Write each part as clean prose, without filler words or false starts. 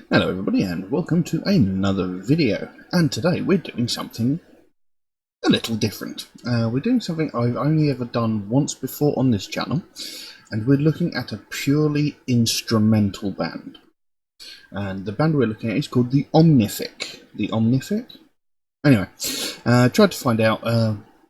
Hello everybody and welcome to another video, and today we're doing something a little different. We're doing something I've only ever done once before on this channel, and we're looking at a purely instrumental band. And the band we're looking at is called the Omnific. The Omnific? Anyway, I tried to find out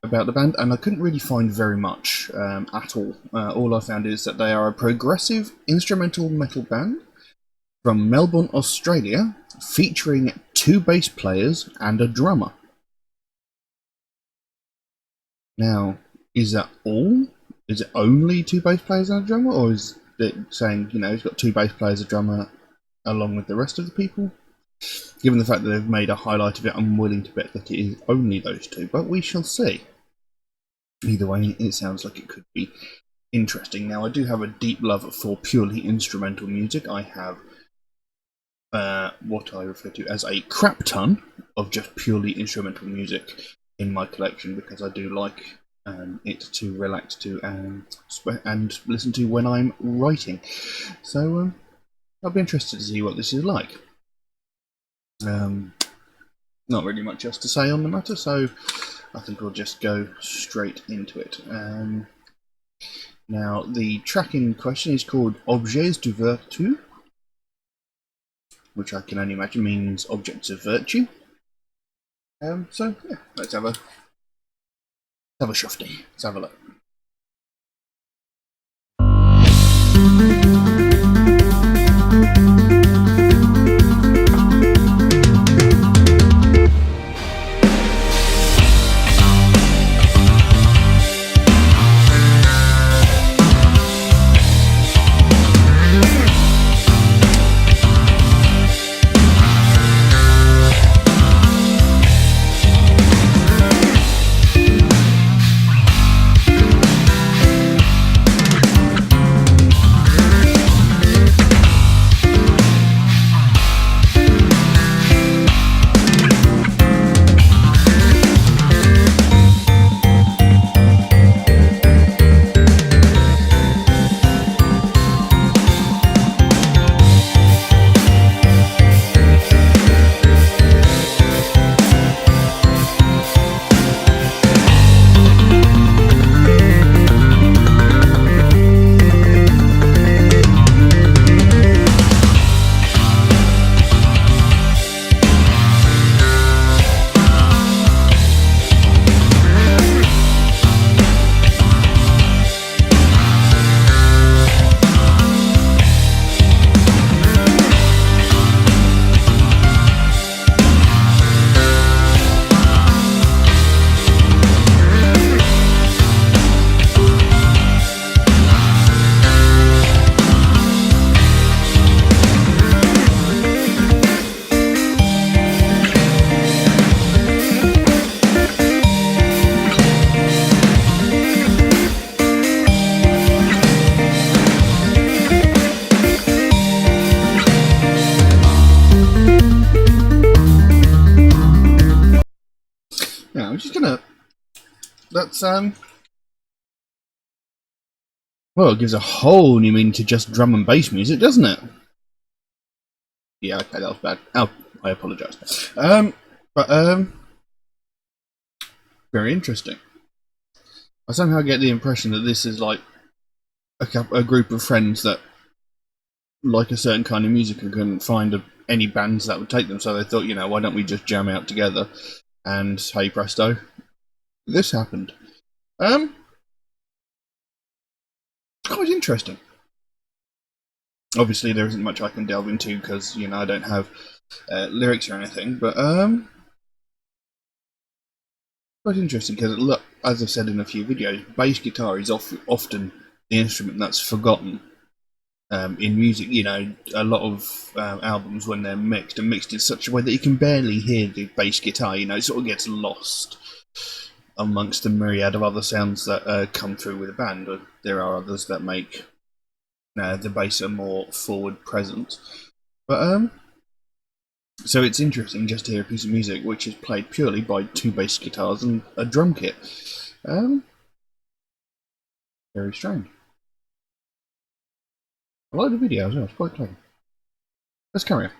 about the band and I couldn't really find very much at all. All I found is that they are a progressive instrumental metal band from Melbourne, Australia, featuring 2 bass players and a drummer. Now, is that all? Is it only 2 bass players and a drummer, or is it saying, you know, he's got 2 bass players, a drummer, along with the rest of the people? Given the fact that they've made a highlight of it, I'm willing to bet that it is only those 2, but we shall see. Either way, it sounds like it could be interesting. Now, I do have a deep love for purely instrumental music. I have what I refer to as a crap ton of just purely instrumental music in my collection, because I do like it to relax to and listen to when I'm writing. So I'll be interested to see what this is like. Not really much else to say on the matter, so I think we'll just go straight into it. Now, the track in question is called Objets De Vertu, which I can only imagine means Objects of Virtue. So yeah, let's have a shofty. Let's have a look. Now, I'm just gonna. That's well, it gives a whole new meaning to just drum and bass music, doesn't it? Yeah, okay, that was bad. Oh, I apologise. Very interesting. I somehow get the impression that this is like a group of friends that like a certain kind of music and couldn't find any bands that would take them, so they thought, you know, why don't we just jam out together? And hey presto, this happened. It's quite interesting. Obviously, there isn't much I can delve into because, you know, I don't have lyrics or anything, but quite interesting because, look, as I've said in a few videos, bass guitar is often the instrument that's forgotten in music. You know, a lot of albums, when they're mixed, are mixed in such a way that you can barely hear the bass guitar. You know, it sort of gets lost amongst the myriad of other sounds that come through with a band. There are others that make the bass a more forward presence. But so it's interesting just to hear a piece of music which is played purely by 2 bass guitars and a drum kit. Very strange. I like the video as well, it's quite clever. Let's carry on.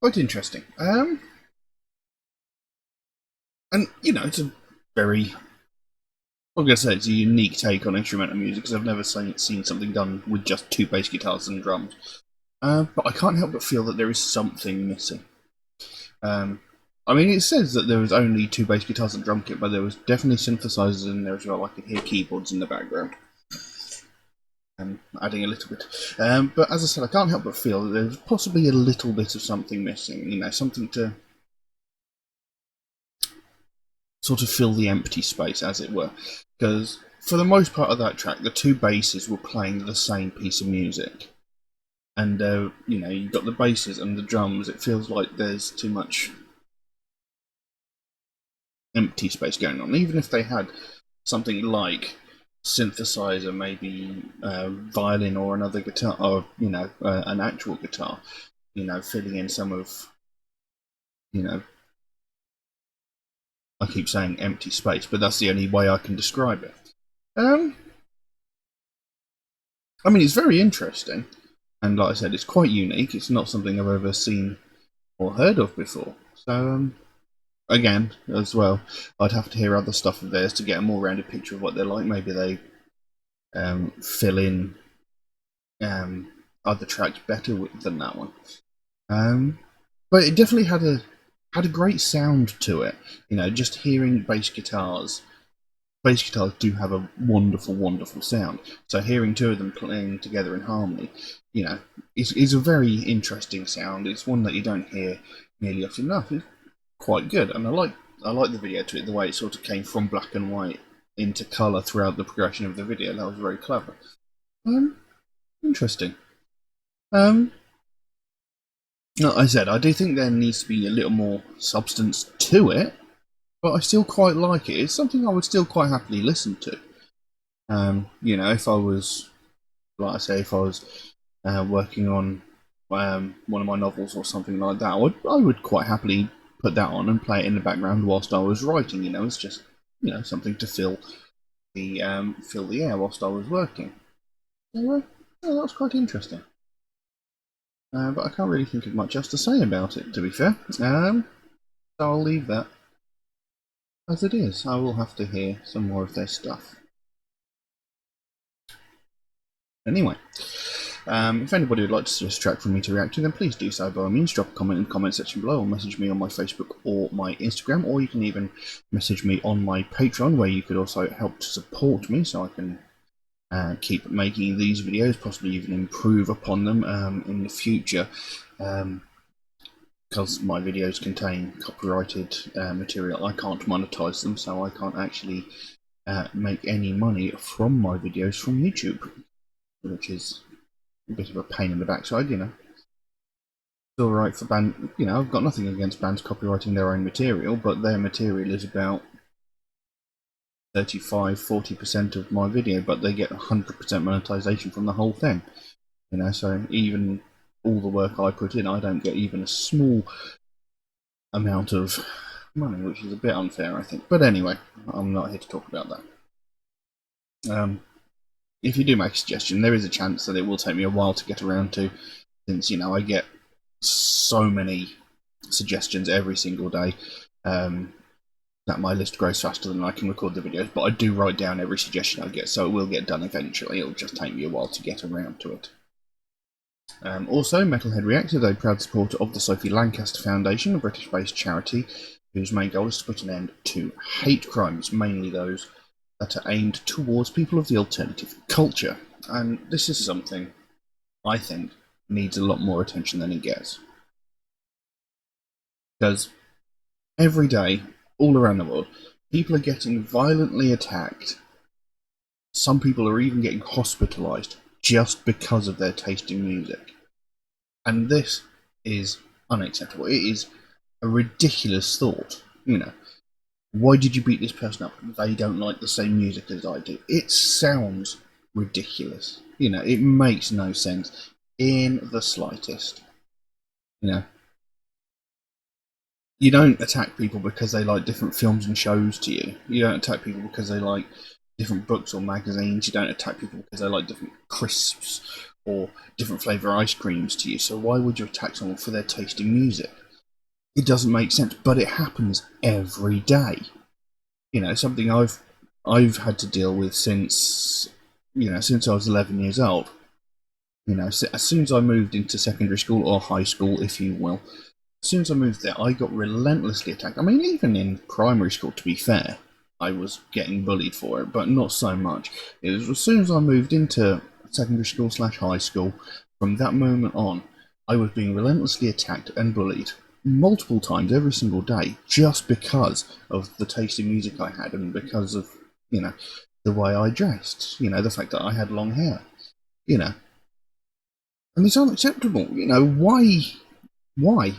Quite interesting. And you know, it's a very, I'm going to say it's a unique take on instrumental music because I've never seen something done with just two bass guitars and drums. But I can't help but feel that there is something missing. I mean, it says that there was only two bass guitars and drum kit, but there was definitely synthesizers in there as well. I could hear keyboards in the background. Adding a little bit. But as I said, I can't help but feel that there's possibly a little bit of something missing. You know, something to sort of fill the empty space, as it were. Because for the most part of that track, the two basses were playing the same piece of music. And, you know, you've got the basses and the drums. It feels like there's too much empty space going on. Even if they had something like synthesizer, maybe violin or another guitar, or you know, an actual guitar, you know, filling in some of, you know, I keep saying empty space, but that's the only way I can describe it. I mean, it's very interesting, and like I said, it's quite unique. It's not something I've ever seen or heard of before. So, again, as well, I'd have to hear other stuff of theirs to get a more rounded picture of what they're like. Maybe they fill in other tracks better than that one. But it definitely had a great sound to it. You know, just hearing bass guitars. Bass guitars do have a wonderful, wonderful sound. So hearing two of them playing together in harmony, you know, is a very interesting sound. It's one that you don't hear nearly often enough. It's quite good, and I like the video to it. The way it sort of came from black and white into colour throughout the progression of the video. That was very clever. Interesting. Like I said, I do think there needs to be a little more substance to it, but I still quite like it. It's something I would still quite happily listen to. You know, if I was, like I say, if I was working on one of my novels or something like that, I would quite happily put that on and play it in the background whilst I was writing. You know, it's just, you know, something to fill the air whilst I was working. So, that was quite interesting. But I can't really think of much else to say about it, to be fair. So I'll leave that as it is. I will have to hear some more of their stuff. Anyway, if anybody would like to suggest a track for me to react to, then please do so by all means. Drop a comment in the comment section below, or message me on my Facebook or my Instagram, or you can even message me on my Patreon, where you could also help to support me so I can keep making these videos, possibly even improve upon them in the future, because my videos contain copyrighted material. I can't monetize them, so I can't actually make any money from my videos from YouTube, which is a bit of a pain in the backside, you know. It's alright for band, you know, I've got nothing against bands copyrighting their own material, but their material is about 35–40% of my video, but they get 100% monetization from the whole thing. You know, so even all the work I put in, I don't get even a small amount of money, which is a bit unfair, I think. But anyway, I'm not here to talk about that. If you do make a suggestion, there is a chance that it will take me a while to get around to, since, you know, I get so many suggestions every single day. That my list grows faster than I can record the videos, but I do write down every suggestion I get, so it will get done eventually. It'll just take me a while to get around to it. Also, MetalHead Reacts is a proud supporter of the Sophie Lancaster Foundation, a British-based charity whose main goal is to put an end to hate crimes, mainly those that are aimed towards people of the alternative culture. And this is something I think needs a lot more attention than it gets. Because every day, all around the world, people are getting violently attacked. Some people are even getting hospitalized just because of their taste in music. And this is unacceptable. It is a ridiculous thought. You know, why did you beat this person up? They don't like the same music as I do. It sounds ridiculous. You know, it makes no sense in the slightest. You know, you don't attack people because they like different films and shows to you. You don't attack people because they like different books or magazines. You don't attack people because they like different crisps or different flavour ice creams to you, so why would you attack someone for their taste in music? It doesn't make sense, but it happens every day. You know, something I've had to deal with since I was 11 years old. You know, so as soon as I moved into secondary school, or high school, if you will, as soon as I moved there, I got relentlessly attacked. I mean, even in primary school, to be fair, I was getting bullied for it, but not so much. It was as soon as I moved into secondary school / high school, from that moment on, I was being relentlessly attacked and bullied multiple times every single day, just because of the taste in music I had, and because of, you know, the way I dressed, you know, the fact that I had long hair, you know. And it's unacceptable, you know, why? Why?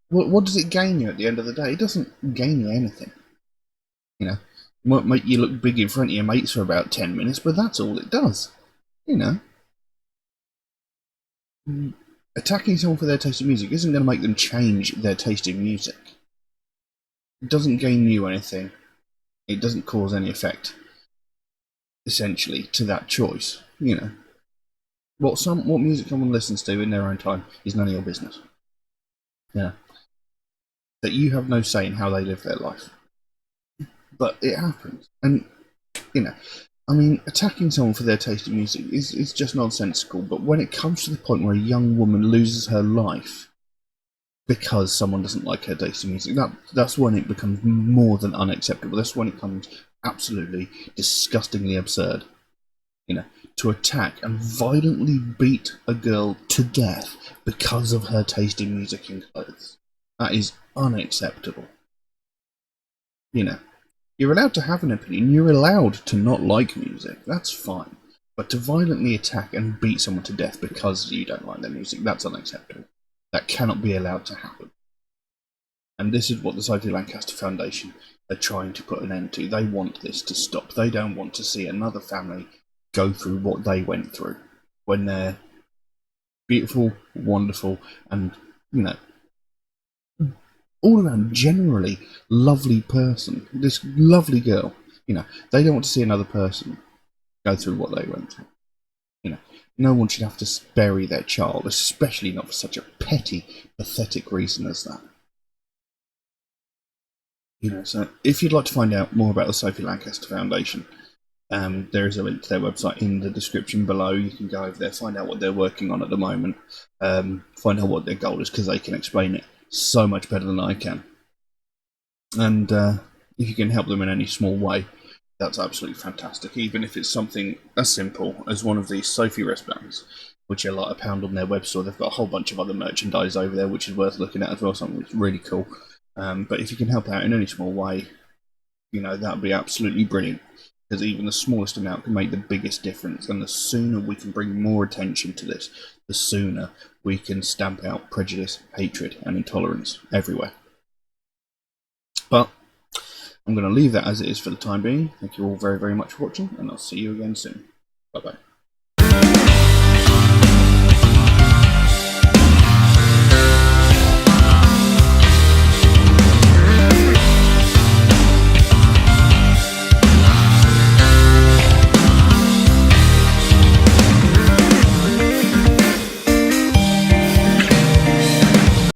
What does it gain you at the end of the day? It doesn't gain you anything. You know, it might make you look big in front of your mates for about 10 minutes, but that's all it does. You know, attacking someone for their taste in music isn't going to make them change their taste in music. It doesn't gain you anything. It doesn't cause any effect, essentially, to that choice. You know, what music someone listens to in their own time is none of your business. Yeah, that you have no say in how they live their life. But it happens, and you know, I mean, attacking someone for their taste in music is just nonsensical. But when it comes to the point where a young woman loses her life because someone doesn't like her taste in music, that's when it becomes more than unacceptable. That's when it becomes absolutely disgustingly absurd. You know, to attack and violently beat a girl to death because of her taste in music and clothes. That is unacceptable. You know, you're allowed to have an opinion, you're allowed to not like music, that's fine. But to violently attack and beat someone to death because you don't like their music, that's unacceptable. That cannot be allowed to happen. And this is what the Sophie Lancaster Foundation are trying to put an end to. They want this to stop. They don't want to see another family go through what they went through when they're beautiful, wonderful, and, you know, all around generally lovely person. This lovely girl, you know, they don't want to see another person go through what they went through. You know, no one should have to bury their child, especially not for such a petty, pathetic reason as that. You know, so if you'd like to find out more about the Sophie Lancaster Foundation, there is a link to their website in the description below. You can go over there, find out what they're working on at the moment, find out what their goal is, because they can explain it so much better than I can. And if you can help them in any small way, that's absolutely fantastic. Even if it's something as simple as one of these Sophie wristbands, which are like £1 on their web store. They've got a whole bunch of other merchandise over there, which is worth looking at as well. Something that's really cool. But if you can help out in any small way, you know, that would be absolutely brilliant. Because even the smallest amount can make the biggest difference. And the sooner we can bring more attention to this, the sooner we can stamp out prejudice, hatred, and intolerance everywhere. But I'm going to leave that as it is for the time being. Thank you all very, very much for watching, and I'll see you again soon. Bye-bye.